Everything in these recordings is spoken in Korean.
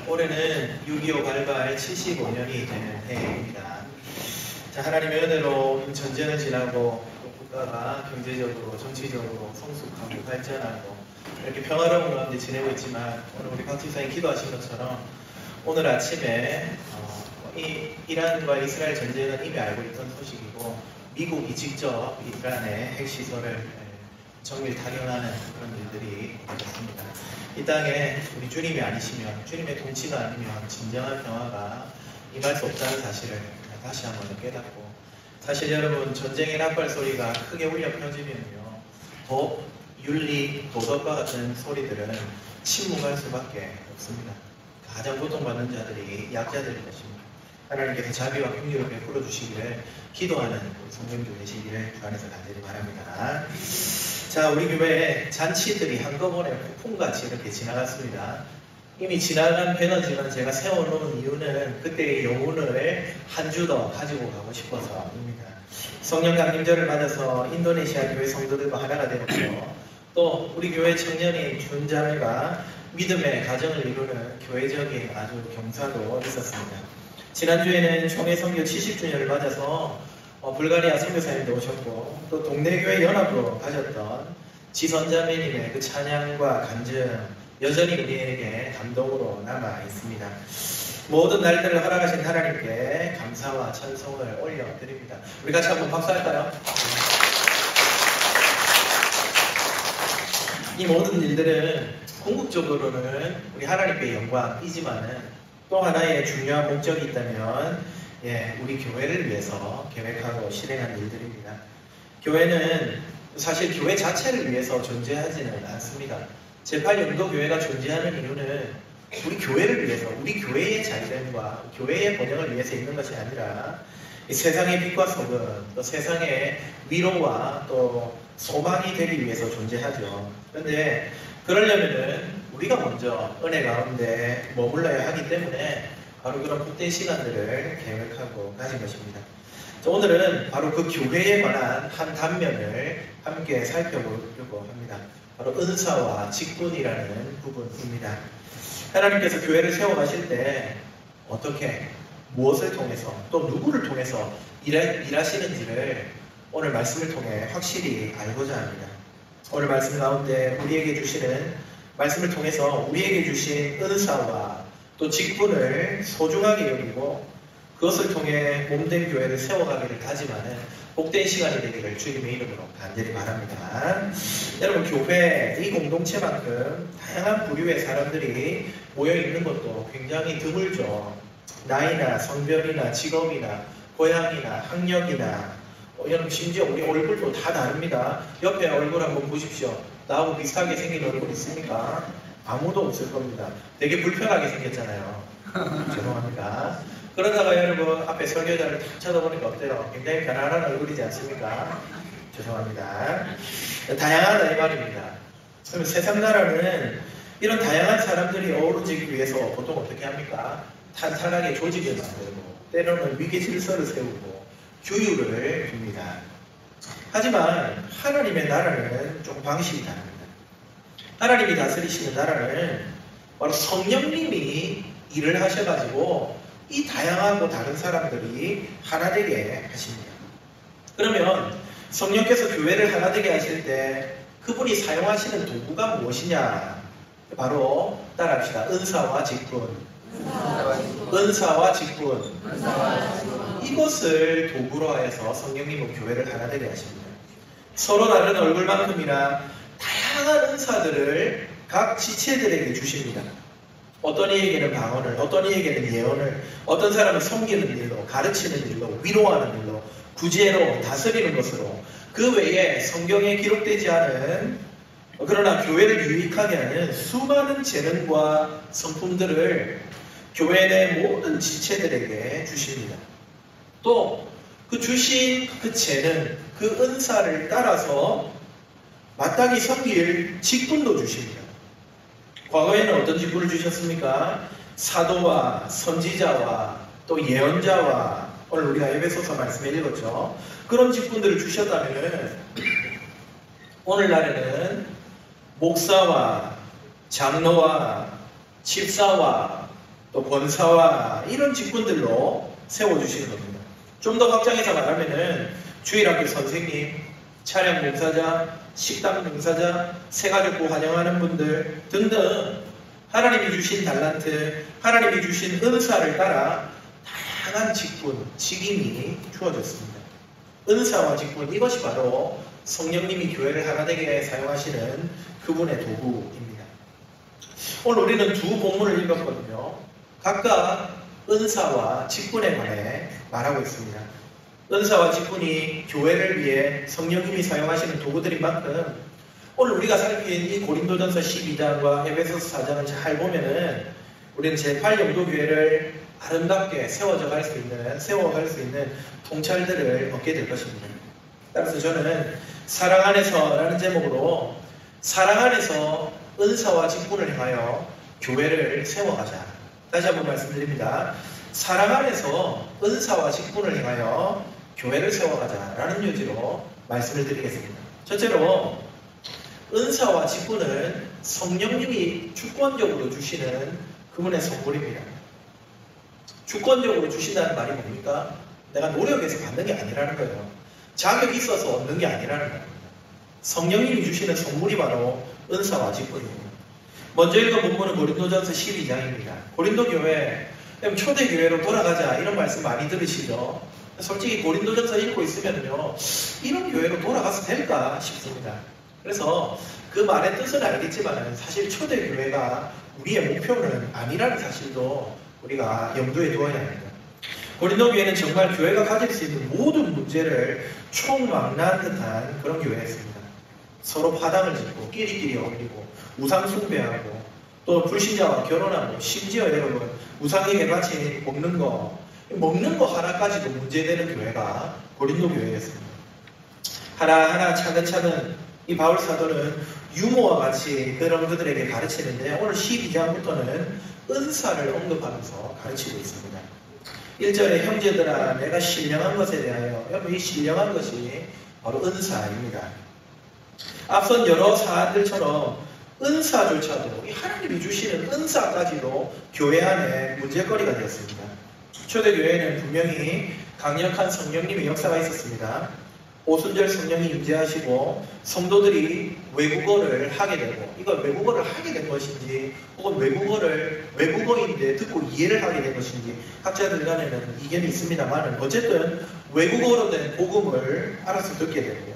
올해는 6.25 발발 75년이 되는 해입니다. 자, 하나님의 은혜로 전쟁을 지나고 또 국가가 경제적으로, 정치적으로 성숙하고 발전하고 이렇게 평화로운 가운데 지내고 있지만, 오늘 우리 박 집사님 기도하신 것처럼 오늘 아침에 이란과 이스라엘 전쟁은 이미 알고 있던 소식이고, 미국이 직접 이란의 핵시설을 정밀 타격하는 그런 일들이 있었습니다. 이 땅에 우리 주님이 아니시면, 주님의 통치가 아니면 진정한 평화가 임할 수 없다는 사실을 다시 한번 깨닫고, 사실 여러분, 전쟁의 나팔 소리가 크게 울려 퍼지면요, 법, 윤리, 도덕과 같은 소리들은 침묵할 수밖에 없습니다. 가장 고통받는 자들이 약자들인 것입니다. 하나님께서 자비와 긍휼을 베풀어 주시기를 기도하는 성경교 되시기를 주 안에서 간절히 바랍니다. 자, 우리 교회에 잔치들이 한꺼번에 폭풍같이 이렇게 지나갔습니다. 이미 지나간 배너지는 제가 세워놓은 이유는 그때의 여운을 한 주 더 가지고 가고 싶어서입니다. 성령 강림절을 맞아서 인도네시아 교회 성도들과 하나가 되었고, 또 우리 교회 청년인 준자매가 믿음의 가정을 이루는 교회적인 아주 경사도 있었습니다. 지난주에는 총회 선교 70주년을 맞아서 불가리아 선교사님도 오셨고, 또 동네교회 연합으로 가셨던 지선자매님의 그 찬양과 간증 여전히 우리에게 감동으로 남아 있습니다. 모든 날들을 허락하신 하나님께 감사와 찬송을 올려드립니다. 우리 같이 한번 박수할까요? 이 모든 일들은 궁극적으로는 우리 하나님께 영광이지만은 또 하나의 중요한 목적이 있다면, 우리 교회를 위해서 계획하고 실행한 일들입니다. 교회는 사실 교회 자체를 위해서 존재하지는 않습니다. 제8연도 교회가 존재하는 이유는 우리 교회를 위해서, 우리 교회의 잘됨과 교회의 번영을 위해서 있는 것이 아니라 이 세상의 빛과 소금, 또 세상의 위로와 또 소망이 되기 위해서 존재하죠. 그런데 그러려면은 우리가 먼저 은혜 가운데 머물러야 하기 때문에 바로 그런 복된 시간들을 계획하고 가진 것입니다. 자, 오늘은 바로 그 교회에 관한 한 단면을 함께 살펴보려고 합니다. 바로 은사와 직분이라는 부분입니다. 하나님께서 교회를 세워가실 때 어떻게, 무엇을 통해서, 또 누구를 통해서 일하시는지를 오늘 말씀을 통해 확실히 알고자 합니다. 오늘 말씀 가운데 우리에게 주시는 말씀을 통해서 우리에게 주신 은사와 또 직분을 소중하게 여기고, 그것을 통해 몸된 교회를 세워가기를 다짐하는 복된 시간이 되기를 주님의 이름으로 간절히 바랍니다. 여러분, 교회 이 공동체만큼 다양한 부류의 사람들이 모여있는 것도 굉장히 드물죠. 나이나 성별이나 직업이나 고향이나 학력이나 여러분, 심지어 우리 얼굴도 다 다릅니다. 옆에 얼굴 한번 보십시오. 나하고 비슷하게 생긴 얼굴 있습니까? 아무도 없을 겁니다. 되게 불편하게 생겼잖아요. 죄송합니다. 그러다가 여러분 앞에 설교자를 탁 쳐다보니까 어때요? 굉장히 편안한 얼굴이지 않습니까? 죄송합니다. 다양하다 이 말입니다. 그러면 세상 나라는 이런 다양한 사람들이 어우러지기 위해서 보통 어떻게 합니까? 탄탄하게 조직을 만들고, 때로는 위계 질서를 세우고 규율을 둡니다. 하지만 하나님의 나라는 좀 방식이 다릅니다. 하나님이 다스리시는 나라는 바로 성령님이 일을 하셔가지고 이 다양하고 다른 사람들이 하나 되게 하십니다. 그러면 성령께서 교회를 하나 되게 하실 때 그분이 사용하시는 도구가 무엇이냐? 바로 따라합시다. 은사와 직분. 은사와 직분. 이것을 도구로 하여서 성령님은 교회를 하나 되게 하십니다. 서로 다른 얼굴만큼이나 다양한 은사들을 각 지체들에게 주십니다. 어떤 이에게는 방언을, 어떤 이에게는 예언을, 어떤 사람은 섬기는 일로, 가르치는 일로, 위로하는 일로, 구제로, 다스리는 것으로, 그 외에 성경에 기록되지 않은, 그러나 교회를 유익하게 하는 수많은 재능과 성품들을 교회 내 모든 지체들에게 주십니다. 또 그 주신 그 재능, 그 은사를 따라서 마땅히 섬길 직분도 주십니다. 과거에는 어떤 직분을 주셨습니까? 사도와 선지자와 또 예언자와, 오늘 우리가 에베소서 말씀에 읽었죠. 그런 직분들을 주셨다면 오늘날에는 목사와 장로와 집사와 또 권사와 이런 직분들로 세워주시는 겁니다. 좀 더 확장해서 말하면은 주일학교 선생님, 차량 봉사자, 식당 봉사자, 새가족부 환영하는 분들 등등 하나님이 주신 달란트, 하나님이 주신 은사를 따라 다양한 직분, 직임이 주어졌습니다. 은사와 직분, 이것이 바로 성령님이 교회를 하나 되게 사용하시는 그분의 도구입니다. 오늘 우리는 두 본문을 읽었거든요. 각각 은사와 직분에 관해 말하고 있습니다. 은사와 직분이 교회를 위해 성령님이 사용하시는 도구들인 만큼 오늘 우리가 살핀 이 고린도전서 12장과 에베소서 4장을 잘 보면은 우리는 제8영도 교회를 아름답게 세워갈 수 있는 통찰들을 얻게 될 것입니다. 따라서 저는 사랑 안에서라는 제목으로 사랑 안에서 은사와 직분을 행하여 교회를 세워가자. 다시 한번 말씀드립니다. 사랑 안에서 은사와 직분을 행하여 교회를 세워가자라는 요지로 말씀을 드리겠습니다. 첫째로 은사와 직분은 성령님이 주권적으로 주시는 그분의 선물입니다. 주권적으로 주신다는 말이 뭡니까? 내가 노력해서 받는 게 아니라는 거예요. 자격이 있어서 얻는 게 아니라는 겁니다. 성령님이 주시는 선물이 바로 은사와 직분입니다. 먼저 읽은 본문은 고린도전서 12장입니다. 고린도 교회, 초대교회로 돌아가자 이런 말씀 많이 들으시죠? 솔직히 고린도전서 읽고 있으면요, 이런 교회로 돌아가서 될까 싶습니다. 그래서 그 말의 뜻은 알겠지만 사실 초대교회가 우리의 목표는 아니라는 사실도 우리가 염두에 두어야 합니다. 고린도 교회는 정말 교회가 가질 수 있는 모든 문제를 총망라한 듯한 그런 교회였습니다. 서로 파당을 짓고 끼리끼리 어울리고 우상 숭배하고 또 불신자와 결혼하고 심지어 여러분 우상에게 바친 먹는 거 하나까지도 문제되는 교회가 고린도 교회였습니다. 하나하나 차근차근 이 바울 사도는 유머와 같이 그런 그들에게 가르치는데 오늘 12장부터는 은사를 언급하면서 가르치고 있습니다. 1절에 형제들아 내가 신령한 것에 대하여, 여러분 이 신령한 것이 바로 은사입니다. 앞선 여러 사안들처럼 은사조차도 이 하나님이 주시는 은사까지도 교회 안에 문제거리가 되었습니다. 초대교회는 분명히 강력한 성령님의 역사가 있었습니다. 오순절 성령이 임재하시고 성도들이 외국어를 하게 되고, 이걸 외국어를 하게 된 것인지 혹은 외국어인데 듣고 이해를 하게 된 것인지 학자들 간에는 이견이 있습니다만 어쨌든 외국어로 된 복음을 알아서 듣게 되고요.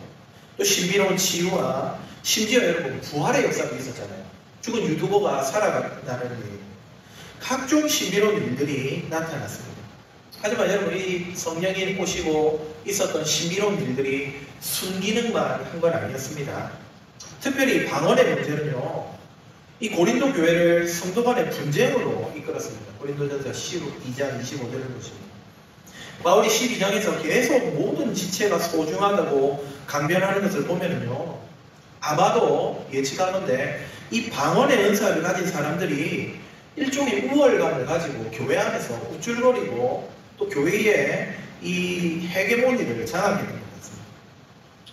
또 신비로운 치유와 심지어 여러분 부활의 역사도 있었잖아요. 죽은 유두보가 살아나는 일, 각종 신비로운 일들이 나타났습니다. 하지만 여러분 이 성령이 오시고 있었던 신비로운 일들이 순기능만 한 건 아니었습니다. 특별히 방언의 문제는요, 이 고린도 교회를 성도 간의 분쟁으로 이끌었습니다. 고린도전서 12장 25절을 보시면 바울이 12장에서 계속 모든 지체가 소중하다고 강변하는 것을 보면요, 아마도 예측하는데 이 방언의 은사를 가진 사람들이 일종의 우월감을 가지고 교회 안에서 우쭐거리고 또 교회의 이 헤게모니를 장악하게 되는 것입니다.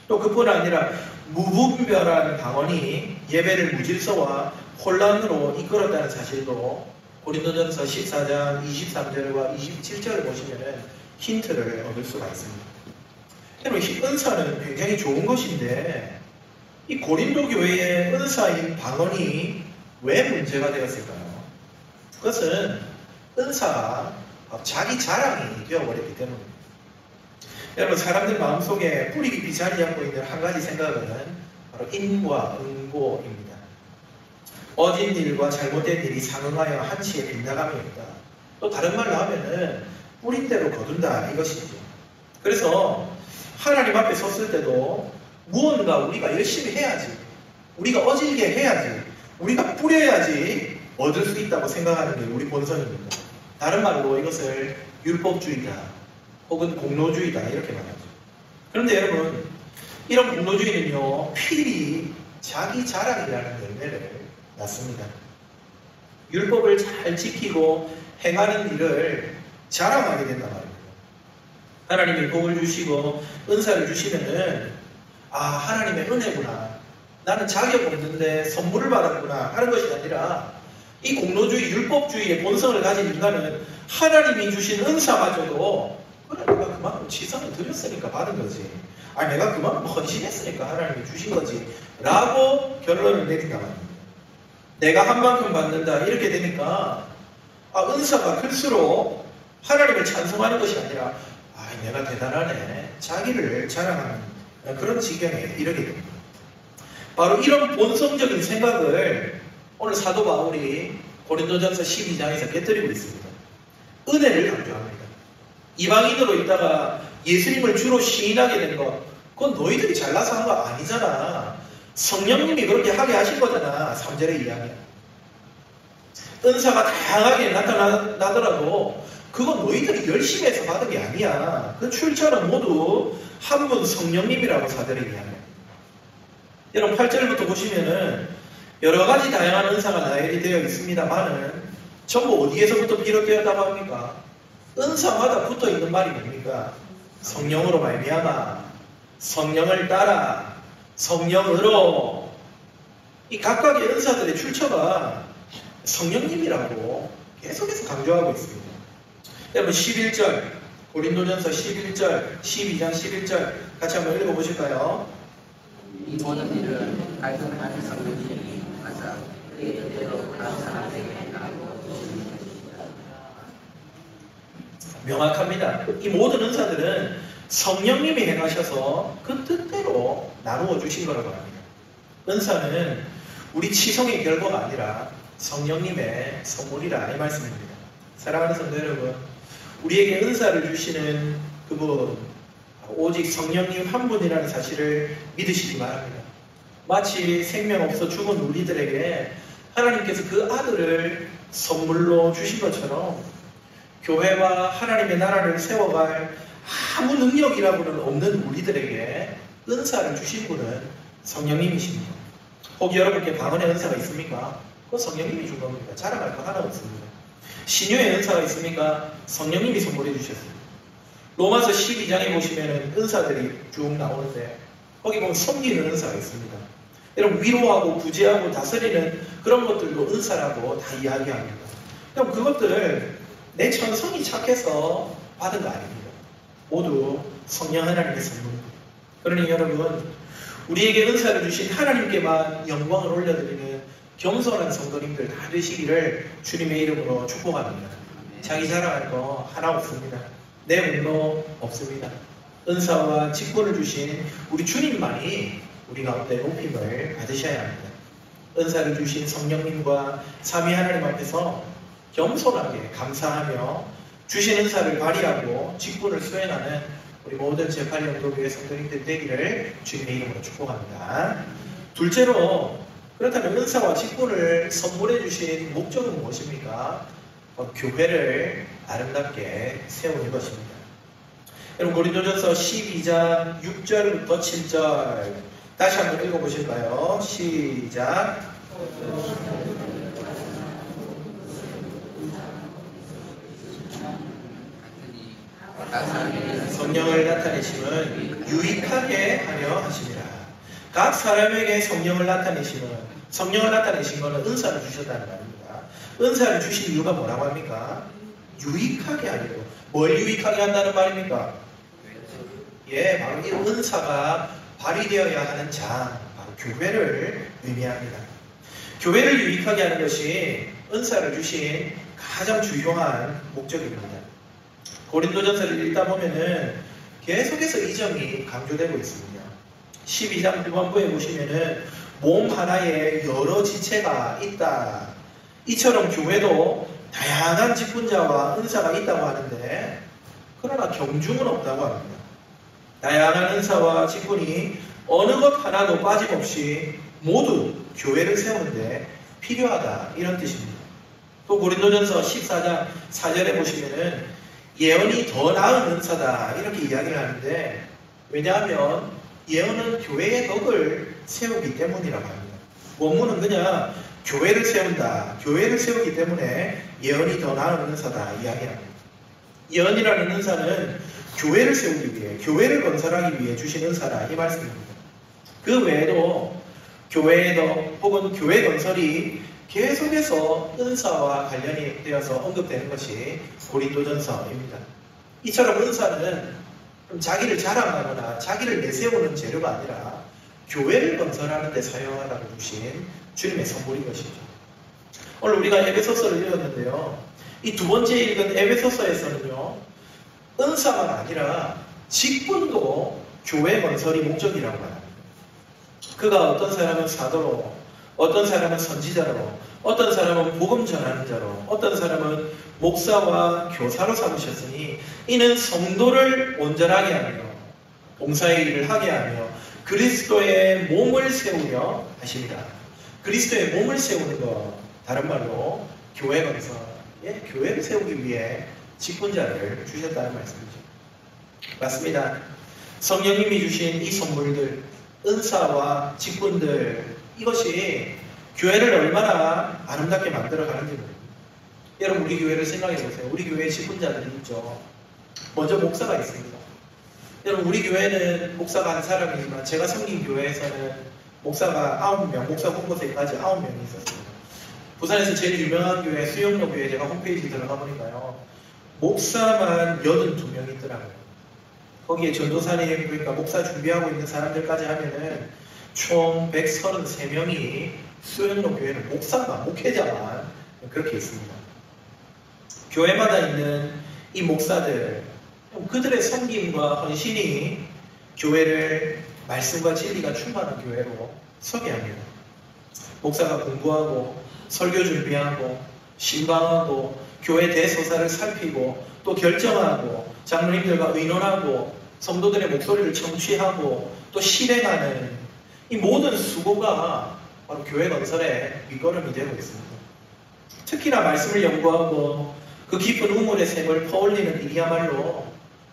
또 그뿐 아니라 무분별한 방언이 예배를 무질서와 혼란으로 이끌었다는 사실도 고린도전서 14장 23절과 27절을 보시면 힌트를 얻을 수가 있습니다. 여러분, 은사는 굉장히 좋은 것인데 이 고린도 교회의 은사인 방언이 왜 문제가 되었을까요? 그것은 은사가 자기 자랑이 되어버렸기 때문입니다. 여러분, 사람들 마음속에 뿌리 깊이 자리 잡고 있는 한 가지 생각은 바로 인과 응고입니다. 어진 일과 잘못된 일이 상응하여 한치의 빗나감이 없다. 또 다른 말로 하면은 뿌린 대로 거둔다 이것이죠. 그래서 하나님 앞에 섰을 때도 무언가 우리가 열심히 해야지, 우리가 어질게 해야지, 우리가 뿌려야지 얻을 수 있다고 생각하는 게 우리 본성입니다. 다른 말로 이것을 율법주의다 혹은 공로주의다 이렇게 말하죠. 그런데 여러분, 이런 공로주의는요 필히 자기 자랑이라는 열매를 낳습니다. 율법을 잘 지키고 행하는 일을 자랑하게 된단 말입니다. 하나님이 복을 주시고 은사를 주시면은 하나님의 은혜구나, 나는 자격 없는데 선물을 받았구나 하는 것이 아니라 이 공로주의, 율법주의의 본성을 가진 인간은 하나님이 주신 은사마저도 그래 내가 그만큼 지성을 드렸으니까 받은 거지. 아니 내가 그만큼 헌신했으니까 하나님이 주신 거지. 라고 결론을 내린단 말입니다. 내가 한 만큼 받는다 이렇게 되니까 은사가 클수록 하나님을 찬송하는 것이 아니라 내가 대단하네. 자기를 자랑하는 그런 지경에 이르게 됩니다. 바로 이런 본성적인 생각을 오늘 사도 바울이 고린도전서 12장에서 깨뜨리고 있습니다. 은혜를 강조합니다. 이방인으로 있다가 예수님을 주로 시인하게 된 것, 그건 너희들이 잘나서 한 거 아니잖아. 성령님이 그렇게 하게 하신 거잖아. 3절의 이야기. 은사가 다양하게 나타나더라도 그건 너희들이 열심히 해서 받은 게 아니야. 그 출처는 모두 한 분 성령님이라고 4절의 이야기합니다. 여러분 8절부터 보시면은 여러 가지 다양한 은사가 나열이 되어 있습니다만은 전부 어디에서부터 비롯되었다고 합니까? 은사마다 붙어 있는 말이 뭡니까? 성령으로 말미암아, 성령을 따라, 성령으로. 이 각각의 은사들의 출처가 성령님이라고 계속해서 강조하고 있습니다. 여러분 11절, 고린도전서 11절, 12장 11절 같이 한번 읽어보실까요? 이 모든 일은 깔끔한 성령님이 맞아 그의 뜻대로 감사하게 하고 명확합니다. 이 모든 은사들은 성령님이 행하셔서 그 뜻대로 나누어 주신 거라고 합니다. 은사는 우리 치성의 결과가 아니라 성령님의 선물이라 이 말씀입니다. 사랑하는 성도 여러분, 우리에게 은사를 주시는 그분 오직 성령님 한 분이라는 사실을 믿으시기 바랍니다. 마치 생명 없어 죽은 우리들에게 하나님께서 그 아들을 선물로 주신 것처럼 교회와 하나님의 나라를 세워갈 아무 능력이라고는 없는 우리들에게 은사를 주신 분은 성령님이십니다. 혹 여러분께 방언의 은사가 있습니까? 그건 성령님이 준 겁니다. 자랑할 거 하나 없습니다. 신유의 은사가 있습니까? 성령님이 선물해 주셨습니다. 로마서 12장에 보시면 은사들이 쭉 나오는데 거기 보면 섬기는 은사가 있습니다. 여러분 위로하고 구제하고 다스리는 그런 것들도 은사라고 다 이야기합니다. 그럼 그것들을 내 천성이 착해서 받은 거 아닙니다. 모두 성령 하나님의 선물입니다. 그러니 여러분 우리에게 은사를 주신 하나님께만 영광을 올려드리는 겸손한 성도님들 다 되시기를 주님의 이름으로 축복합니다. 자기 자랑할 거 하나 없습니다. 내 운도 없습니다. 은사와 직분을 주신 우리 주님만이 우리 가운데 높임을 받으셔야 합니다. 은사를 주신 성령님과 삼위 하나님 앞에서 겸손하게 감사하며 주신 은사를 발휘하고 직분을 수행하는 우리 모든 제8영도교회 성도님들 되기를 주님의 이름으로 축복합니다. 둘째로 그렇다면 은사와 직분을 선물해 주신 목적은 무엇입니까? 교회를 아름답게 세우는 것입니다. 여러분 고린도전서 12장 6절부터 7절 다시 한번 읽어보실까요? 시작. 성령을 나타내심은 유익하게 하려 하심이라. 각 사람에게 성령을 나타내신 거는 은사를 주셨다는 말입니다. 은사를 주신 이유가 뭐라고 합니까? 유익하게 하려고. 뭘 유익하게 한다는 말입니까? 예, 바로 이 은사가 발휘되어야 하는 장, 바로 교회를 의미합니다. 교회를 유익하게 하는 것이 은사를 주신 가장 주요한 목적입니다. 고린도전서를 읽다 보면은 계속해서 이 점이 강조되고 있습니다. 12장 후반부에 보시면은 몸 하나에 여러 지체가 있다. 이처럼 교회도 다양한 직분자와 은사가 있다고 하는데 그러나 경중은 없다고 합니다. 다양한 은사와 직분이 어느 것 하나도 빠짐없이 모두 교회를 세우는데 필요하다 이런 뜻입니다. 또 고린도전서 14장 4절에 보시면은 예언이 더 나은 은사다 이렇게 이야기를 하는데 왜냐하면 예언은 교회의 덕을 세우기 때문이라고 합니다. 원문은 그냥 교회를 세운다. 교회를 세우기 때문에 예언이 더 나은 은사다 이야기합니다. 예언이라는 은사는 교회를 세우기 위해 교회를 건설하기 위해 주신 은사다 이 말씀입니다. 그 외에도 교회도 혹은 교회 건설이 계속해서 은사와 관련이 되어서 언급되는 것이 고린도전서입니다. 이처럼 은사는 자기를 자랑하거나 자기를 내세우는 재료가 아니라 교회를 건설하는 데 사용하라고 주신 주님의 선물인 것이죠. 오늘 우리가 에베소서를 읽었는데요. 이 두 번째 읽은 에베소서에서는요. 은사만 아니라 직분도 교회 건설이 목적이라고 합니다. 그가 어떤 사람은 사도로, 어떤 사람은 선지자로, 어떤 사람은 복음 전하는 자로, 어떤 사람은 목사와 교사로 삼으셨으니 이는 성도를 온전하게 하며 봉사의 일을 하게 하며 그리스도의 몸을 세우려 하십니다. 그리스도의 몸을 세우는 것, 다른 말로 교회 건설, 교회를 세우기 위해 직분자를 주셨다는 말씀이죠. 맞습니다. 성령님이 주신 이 선물들, 은사와 직분들, 이것이 교회를 얼마나 아름답게 만들어가는지 모릅니다. 여러분, 우리 교회를 생각해 보세요. 우리 교회에 직분자들이 있죠. 먼저 목사가 있습니다. 여러분, 우리 교회는 목사가 한 사람이지만 제가 섬긴 교회에서는 목사가 9명, 목사 공보생까지 9명이 있었습니다. 부산에서 제일 유명한 교회 수영로 교회 제가 홈페이지 들어가 보니까요. 목사만 82명 있더라고요. 거기에 전도사님, 그러니까 목사 준비하고 있는 사람들까지 하면은 총 133명이 수영로 교회는 목사만, 목회자만 그렇게 있습니다. 교회마다 있는 이 목사들, 그들의 섬김과 헌신이 교회를 말씀과 진리가 충만한 교회로 서게 합니다. 목사가 공부하고 설교 준비하고 신방하고 교회 대소사를 살피고 또 결정하고 장로님들과 의논하고 성도들의 목소리를 청취하고 또 실행하는 이 모든 수고가 바로 교회 건설의 밑거름이 되고 있습니다. 특히나 말씀을 연구하고 그 깊은 우물의 샘을 퍼올리는 일이야말로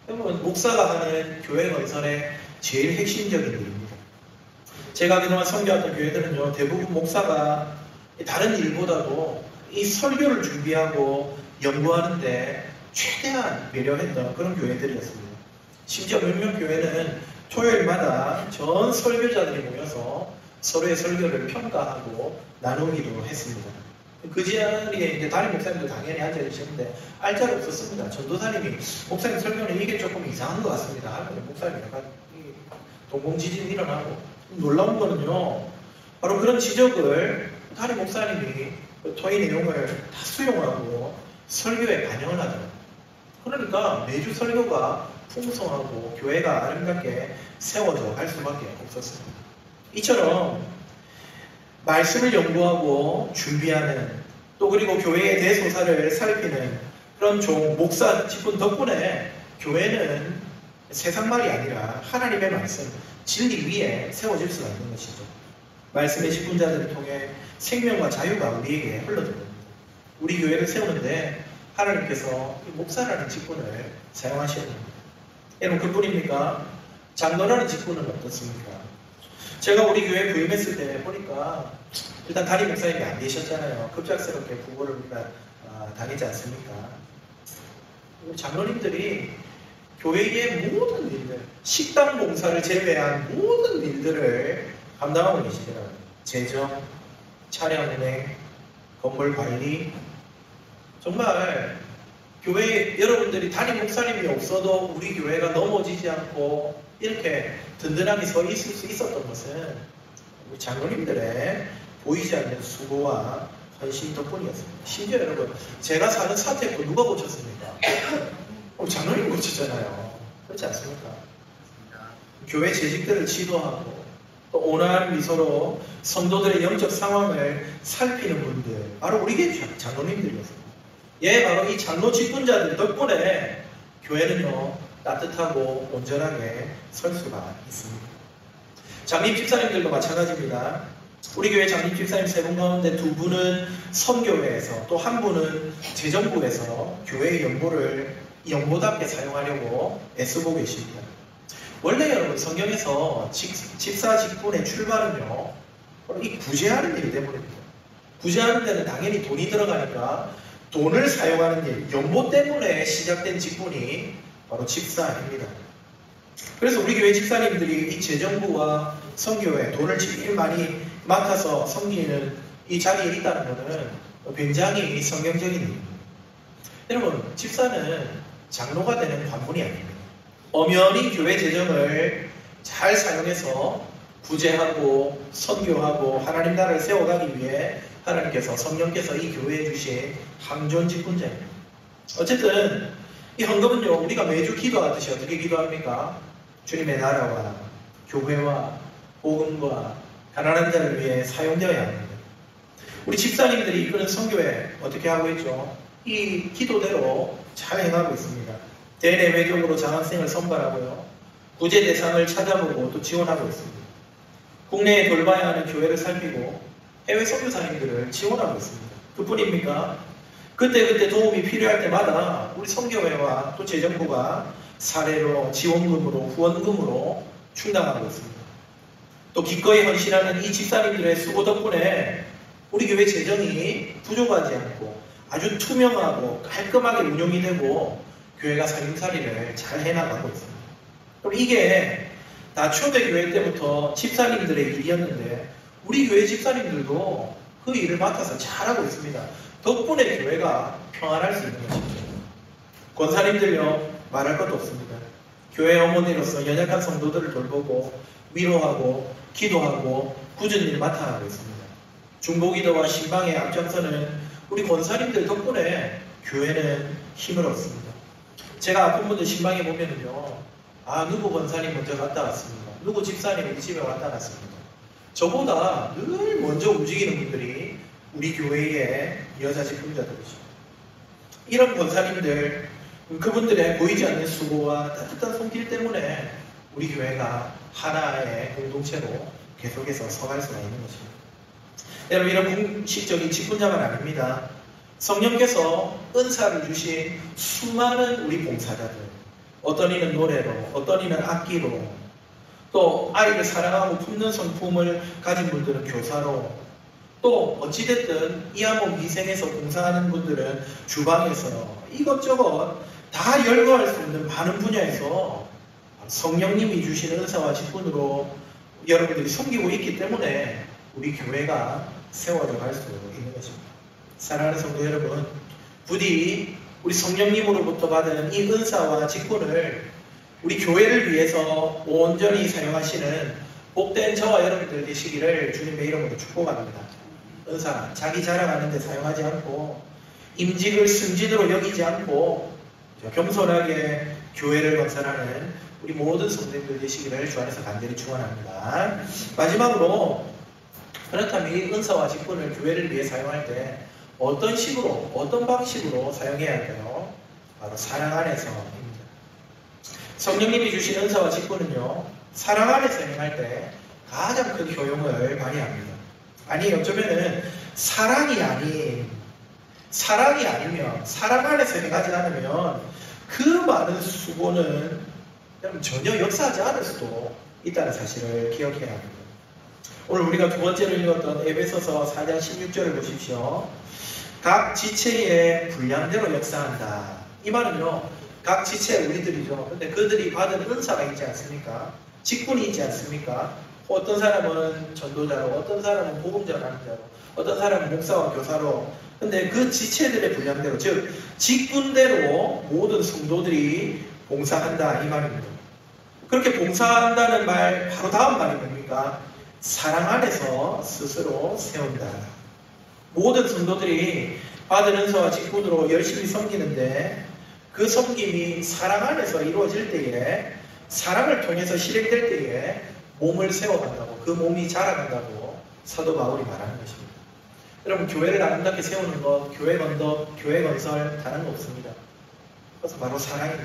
여러분 목사가 하는 교회 건설의 제일 핵심적인 일입니다. 제가 그동안 섬겨왔던 교회들은요, 대부분 목사가 다른 일보다도 이 설교를 준비하고 연구하는데 최대한 배려했던 그런 교회들이었습니다. 심지어 몇몇 교회는 토요일마다 전 설교자들이 모여서 서로의 설교를 평가하고 나누기도 했습니다. 그 자리에 이제 담임 목사님도 당연히 앉아 계셨는데 알자가 없었습니다. 전도사님이 목사님 설교는 이게 조금 이상한 것 같습니다. 하면 목사님이 약간 동공지진이 일어나고 놀라운 거는요. 바로 그런 지적을 담임 목사님이 토의 내용을 다 수용하고 설교에 반영을 하더라고요. 그러니까 매주 설교가 풍성하고 교회가 아름답게 세워져 갈 수밖에 없었습니다. 이처럼 말씀을 연구하고 준비하는 또 그리고 교회의 대소사를 살피는 그런 종 목사 직분 덕분에 교회는 세상 말이 아니라 하나님의 말씀, 진리 위에 세워질 수가 있는 것이죠. 말씀의 직분자들을 통해 생명과 자유가 우리에게 흘러들어옵니다. 우리 교회를 세우는데 하나님께서 목사라는 직분을 사용하셔야 됩니다. 여러분 그뿐입니까? 장로라는 직분은 어떻습니까? 제가 우리 교회에 부임했을 때 보니까 일단 담임 목사님이 안 계셨잖아요. 급작스럽게 부고를 우리가 당했지 않습니까? 장로님들이 교회의 모든 일들, 식당 봉사를 제외한 모든 일들을 감당하고 계시더라고요. 재정, 차량 운행, 건물 관리. 정말 교회에 여러분들이 담임 목사님이 없어도 우리 교회가 넘어지지 않고 이렇게 든든하게 서 있을 수 있었던 것은 우리 장로님들의 보이지 않는 수고와 헌신 덕분이었습니다. 심지어 여러분, 제가 사는 사택도 누가 고쳤습니까? 장로님 고쳤잖아요. 그렇지 않습니까? 교회 재직들을 지도하고 또 온화한 미소로 성도들의 영적 상황을 살피는 분들, 바로 우리 교회 장로님들이었습니다. 바로 이 장로 직분자들 덕분에 교회는요 따뜻하고 온전하게 설 수가 있습니다. 장님 집사님들도 마찬가지입니다. 우리 교회 장님 집사님 3분 가운데 2분은 선교회에서 또 1분은 재정부에서 교회의 연보답게 사용하려고 애쓰고 계십니다. 원래 여러분 성경에서 집사 직분의 출발은요 이 구제하는 일이 되버립니다. 구제하는 데는 당연히 돈이 들어가니까 돈을 사용하는 일, 연보 때문에 시작된 직분이 바로 집사입니다. 그래서 우리 교회 집사님들이 이 재정부와 선교에 돈을 제일 많이 맡아서 섬기는 이 자리에 있다는 것은 굉장히 성경적인 일입니다. 여러분, 집사는 장로가 되는 관문이 아닙니다. 엄연히 교회 재정을 잘 사용해서 구제하고 선교하고 하나님 나라를 세워가기 위해 하나님께서 성령께서 이 교회에 주신 항존 직분자입니다. 어쨌든 이 헌금은요, 우리가 매주 기도하듯이 어떻게 기도합니까? 주님의 나라와 교회와 복음과 가난한 자를 위해 사용되어야 합니다. 우리 집사님들이 이끄는 선교회 어떻게 하고 있죠? 이 기도대로 잘 행하고 있습니다. 대내외적으로 장학생을 선발하고요, 구제 대상을 찾아보고 또 지원하고 있습니다. 국내에 돌봐야 하는 교회를 살피고 해외 선교사님들을 지원하고 있습니다. 그뿐입니까? 그때 도움이 필요할 때마다 우리 선교회와 또 재정부가 사례로, 지원금으로, 후원금으로 충당하고 있습니다. 또 기꺼이 헌신하는 이 집사님들의 수고 덕분에 우리 교회 재정이 부족하지 않고 아주 투명하고 깔끔하게 운영이 되고 교회가 살림살이를 잘 해나가고 있습니다. 그럼 이게 다 초대교회 때부터 집사님들의 일이었는데 우리 교회 집사님들도 그 일을 맡아서 잘하고 있습니다. 덕분에 교회가 평안할 수 있는 것입니다. 권사님들요, 말할 것도 없습니다. 교회 어머니로서 연약한 성도들을 돌보고 위로하고 기도하고 굳은 일 맡아 하고 있습니다. 중보기도와 신방의 앞장서는 우리 권사님들 덕분에 교회는 힘을 얻습니다. 제가 아픈 분들 신방에 보면은요, 아, 누구 권사님 먼저 갔다 왔습니다. 누구 집사님 우리 집에 왔다 갔습니다. 저보다 늘 먼저 움직이는 분들이 우리 교회의 여자 직분자들이죠. 이런 권사님들, 그분들의 보이지 않는 수고와 따뜻한 손길 때문에 우리 교회가 하나의 공동체로 계속해서 서갈 수가 있는 것입니다. 여러분, 이런 공식적인 직분자만 아닙니다. 성령께서 은사를 주신 수많은 우리 봉사자들, 어떤 이는 노래로, 어떤 이는 악기로, 또 아이를 사랑하고 품는 성품을 가진 분들은 교사로, 또 어찌됐든 이한몸 희생해서 봉사하는 분들은 주방에서 이것저것 다 열거할 수 없는 많은 분야에서 성령님이 주시는 은사와 직분으로 여러분들이 섬기고 있기 때문에 우리 교회가 세워져 갈 수 있는 것입니다. 사랑하는 성도 여러분, 부디 우리 성령님으로부터 받은 이 은사와 직분을 우리 교회를 위해서 온전히 사용하시는 복된 저와 여러분들 되시기를 주님의 이름으로 축복합니다. 은사, 자기 자랑하는 데 사용하지 않고 임직을 승진으로 여기지 않고 겸손하게 교회를 건설하는 우리 모든 성도님들 되시기를 주 안에서 간절히 축원합니다. 마지막으로, 그렇다면 이 은사와 직분을 교회를 위해 사용할 때 어떤 식으로, 어떤 방식으로 사용해야 할까요? 바로 사랑 안에서입니다. 성령님이 주신 은사와 직분은요, 사랑 안에서 행할 때 가장 큰 효용을 발휘합니다. 아니, 어쩌면은 사랑이 아니면, 사랑 안에서 행하지 않으면 그 많은 수고는 전혀 역사하지 않을 수도 있다는 사실을 기억해야 합니다. 오늘 우리가 두 번째로 읽었던 에베소서 4장 16절을 보십시오. 각 지체의 분량대로 역사한다. 이 말은요, 각 지체 우리들이죠. 근데 그들이 받은 은사가 있지 않습니까? 직분이 있지 않습니까? 어떤 사람은 전도자로, 어떤 사람은 복음 전하는 자로, 어떤 사람은 목사와 교사로. 근데 그 지체들의 분량대로, 즉 직분대로 모든 성도들이 봉사한다, 이 말입니다. 그렇게 봉사한다는 말 바로 다음 말이 뭡니까? 사랑 안에서 스스로 세운다. 모든 성도들이 받은 은사와 직분으로 열심히 섬기는데 그 섬김이 사랑 안에서 이루어질 때에, 사랑을 통해서 실행될 때에 몸을 세워간다고, 그 몸이 자라간다고 사도 바울이 말하는 것입니다. 여러분, 교회를 아름답게 세우는 것, 교회 건덕, 교회 건설 다른 거 없습니다. 그래서 바로 사랑입니다.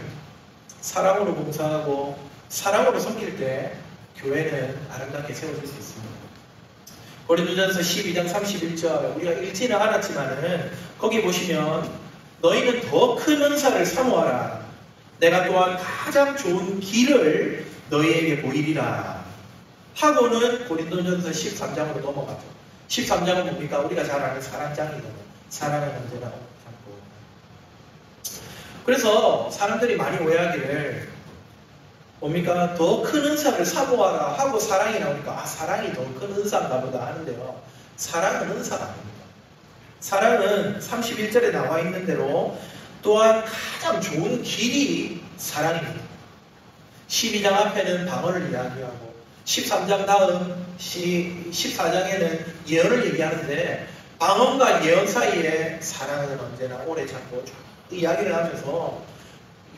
사랑으로 봉사하고 사랑으로 섬길 때 교회는 아름답게 세워질 수 있습니다. 고린도전서 12장 31절, 우리가 읽지는 않았지만은 거기 보시면 너희는 더 큰 은사를 사모하라. 내가 또한 가장 좋은 길을 너희에게 보이리라. 하고는 고린도전서 13장으로 넘어가죠. 13장은 뭡니까? 우리가 잘 아는 사랑장이거든요. 사랑은 언제나 참고. 그래서 사람들이 많이 오해하기를, 뭡니까? 더 큰 은사를 사모하라 하고 사랑이 나오니까 사랑이 더 큰 은사인가 보다 하는데요. 사랑은 은사가 아닙니다. 사랑은 31절에 나와 있는 대로 또한 가장 좋은 길이 사랑입니다. 12장 앞에는 방언을 이야기하고 13장 다음 14장에는 예언을 얘기하는데 방언과 예언 사이에 사랑은 언제나 오래 참고 이야기를 하면서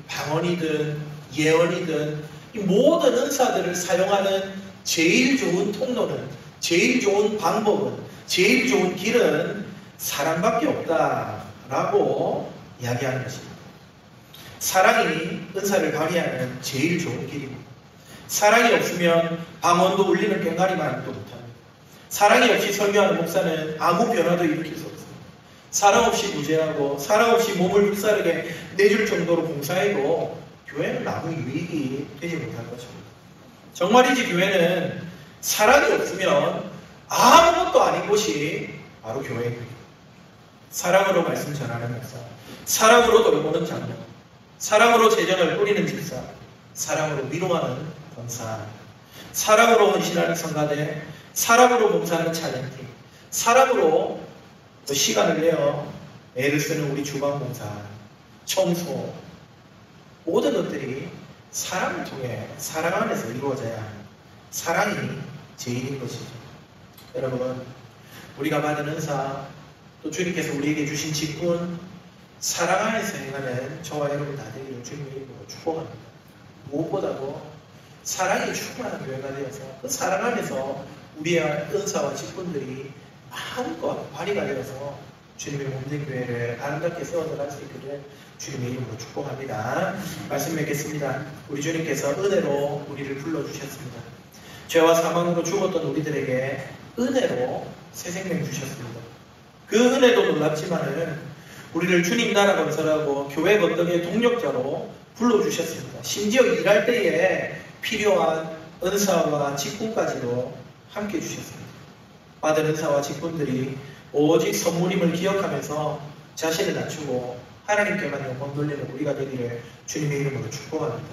방언이든 예언이든 이 모든 은사들을 사용하는 제일 좋은 통로는, 제일 좋은 방법은, 제일 좋은 길은 사랑밖에 없다라고 이야기하는 것입니다. 사랑이 은사를 발휘하는 제일 좋은 길입니다. 사랑이 없으면 방언도 울리는 꽹과리만도 못합니다. 사랑이 없이 설교하는 목사는 아무 변화도 일으킬 수 없습니다. 사랑 없이 구제하고 사랑 없이 몸을 불사르게 내줄 정도로 봉사해도 교회는 아무 유익이 되지 못할 것입니다. 정말이지 교회는 사랑이 없으면 아무것도 아닌 곳이 바로 교회입니다. 사랑으로 말씀 전하는 목사, 사랑으로 돌보는 장로, 사랑으로 재정을 뿌리는 집사, 사랑으로 위로하는 권사, 사랑으로 헌신하는 성가대, 사랑으로 봉사하는 찬양팀, 사랑으로 또 시간을 내어 애를 쓰는 우리 주방봉사, 청소, 모든 것들이 사랑을 통해 사랑 안에서 이루어져야 하는 사랑이 제일인 것이죠. 여러분, 우리가 받은 은사, 또 주님께서 우리에게 주신 직분, 사랑 안에서 행하는 저와 여러분 다 되기를 주님의 이름으로 축복합니다. 무엇보다도 사랑이 충만한 교회가 되어서 그 사랑 안에서 우리의 은사와 직분들이 마음껏 발휘가 되어서 주님의 몸된 교회를 아름답게 세워나갈 수 있기를 주님의 이름으로 축복합니다. 말씀 맺겠습니다. 우리 주님께서 은혜로 우리를 불러주셨습니다. 죄와 사망으로 죽었던 우리들에게 은혜로 새 생명 주셨습니다. 그 은혜도 놀랍지만은 우리를 주님 나라 건설하고 교회 건덕의 동력자로 불러주셨습니다. 심지어 일할 때에 필요한 은사와 직분까지도 함께 주셨습니다. 받은 은사와 직분들이 오직 선물임을 기억하면서 자신을 낮추고 하나님께만 영광 돌리는 우리가 되기를 주님의 이름으로 축복합니다.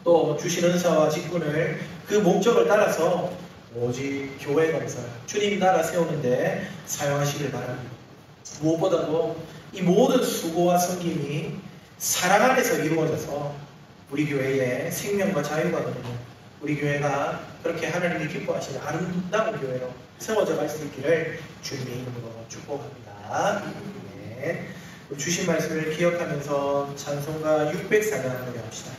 또 주신 은사와 직분을 그 목적을 따라서 오직 교회 건설, 주님 나라 세우는데 사용하시길 바랍니다. 무엇보다도 이 모든 수고와 섬김이 사랑 안에서 이루어져서 우리 교회의 생명과 자유가 되는 우리 교회가 그렇게 하나님이 기뻐하시는 아름다운 교회로 세워져 갈 수 있기를 주님의 이름으로 축복합니다. 네. 주신 말씀을 기억하면서 찬송가 604장 노래합시다.